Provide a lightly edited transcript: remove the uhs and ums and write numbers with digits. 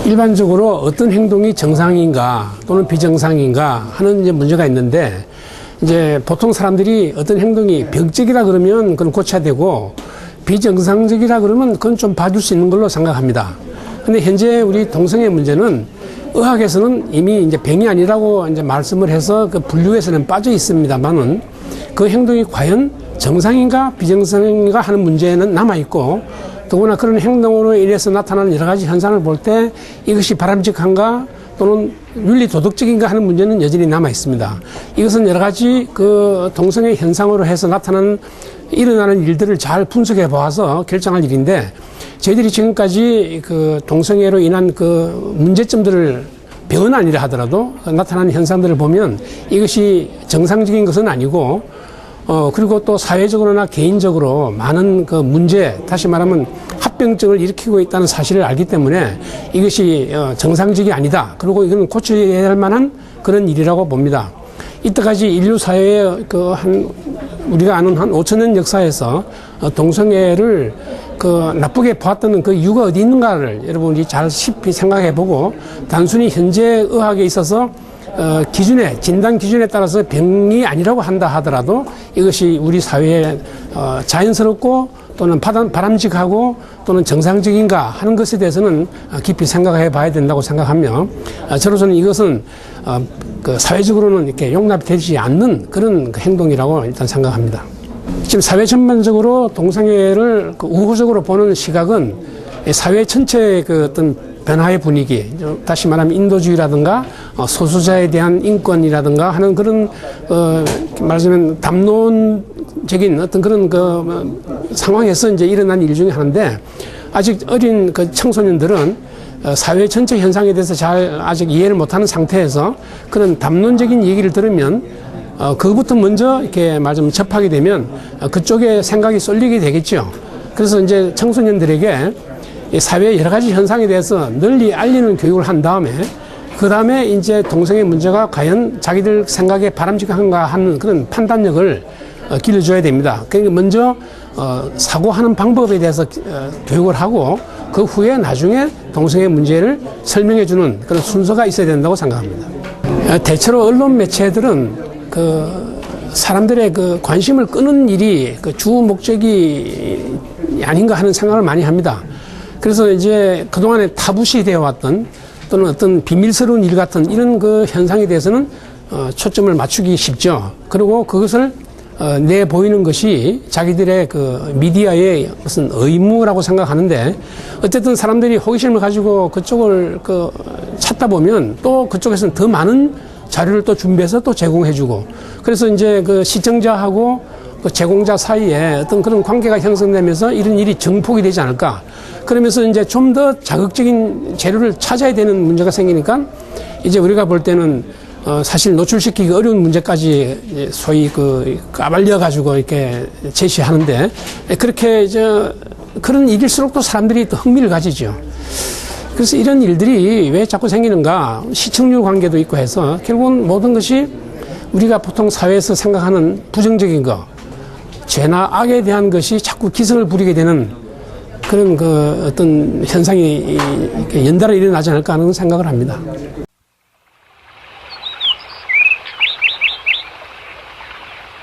일반적으로 어떤 행동이 정상인가 또는 비정상인가 하는 이제 문제가 있는데, 이제 보통 사람들이 어떤 행동이 병적이라 그러면 그건 고쳐야 되고, 비정상적이라 그러면 그건 좀 봐줄 수 있는 걸로 생각합니다. 근데 현재 우리 동성애 문제는 의학에서는 이미 이제 병이 아니라고 이제 말씀을 해서 그 분류에서는 빠져 있습니다만은, 그 행동이 과연 정상인가 비정상인가 하는 문제는 남아있고, 더구나 그런 행동으로 인해서 나타나는 여러 가지 현상을 볼 때 이것이 바람직한가 또는 윤리 도덕적인가 하는 문제는 여전히 남아 있습니다. 이것은 여러 가지 그 동성애 현상으로 해서 나타나는 일어나는 일들을 잘 분석해 보아서 결정할 일인데, 저희들이 지금까지 그 동성애로 인한 그 문제점들을 병은 아니라 하더라도 나타나는 현상들을 보면 이것이 정상적인 것은 아니고, 그리고 또 사회적으로나 개인적으로 많은 그 문제, 다시 말하면 합병증을 일으키고 있다는 사실을 알기 때문에 이것이 정상적이 아니다. 그리고 이건 고쳐야 할 만한 그런 일이라고 봅니다. 이때까지 인류 사회의 우리가 아는 한 5,000년 역사에서 동성애를 나쁘게 보았던 그 이유가 어디 있는가를 여러분이 잘 쉽게 생각해 보고, 단순히 현재 의학에 있어서 진단 기준에 따라서 병이 아니라고 한다 하더라도 이것이 우리 사회에 자연스럽고 또는 바람직하고 또는 정상적인가 하는 것에 대해서는 깊이 생각해 봐야 된다고 생각하며, 저로서는 이것은 사회적으로는 이렇게 용납이 되지 않는 그런 행동이라고 일단 생각합니다. 지금 사회 전반적으로 동성애를 우호적으로 보는 시각은 사회 전체의 어떤 변화의 분위기, 다시 말하면 인도주의라든가 소수자에 대한 인권이라든가 하는 그런 말하자면 담론적인 어떤 그런 상황에서 이제 일어난 일 중에 하나인데, 아직 어린 청소년들은 사회 전체 현상에 대해서 잘 아직 이해를 못하는 상태에서 그런 담론적인 얘기를 들으면 그것부터 먼저 이렇게 말하자면 접하게 되면 그쪽에 생각이 쏠리게 되겠죠. 그래서 이제 청소년들에게 사회의 여러 가지 현상에 대해서 널리 알리는 교육을 한 다음에, 그 다음에 이제 동성애 문제가 과연 자기들 생각에 바람직한가 하는 그런 판단력을 길러줘야 됩니다. 그러니까 먼저 사고하는 방법에 대해서 교육을 하고, 그 후에 나중에 동성애 문제를 설명해주는 그런 순서가 있어야 된다고 생각합니다. 대체로 언론 매체들은 사람들의 관심을 끄는 일이 주 목적이 아닌가 하는 생각을 많이 합니다. 그래서 이제 그동안에 타부시 되어 왔던 또는 어떤 비밀스러운 일 같은 이런 현상에 대해서는 초점을 맞추기 쉽죠. 그리고 그것을 내보이는 것이 자기들의 미디어의 무슨 의무라고 생각하는데, 어쨌든 사람들이 호기심을 가지고 그쪽을 찾다 보면 또 그쪽에서는 더 많은 자료를 또 준비해서 또 제공해주고, 그래서 이제 시청자하고 제공자 사이에 어떤 그런 관계가 형성되면서 이런 일이 증폭이 되지 않을까. 그러면서 이제 좀 더 자극적인 재료를 찾아야 되는 문제가 생기니까, 이제 우리가 볼 때는 사실 노출시키기 어려운 문제까지 소위 까발려가지고 이렇게 제시하는데, 그렇게 그런 일일수록 또 사람들이 또 흥미를 가지죠. 그래서 이런 일들이 왜 자꾸 생기는가, 시청률 관계도 있고 해서 결국은 모든 것이 우리가 보통 사회에서 생각하는 부정적인 거, 죄나 악에 대한 것이 자꾸 기승을 부리게 되는 그런 어떤 현상이 연달아 일어나지 않을까 하는 생각을 합니다.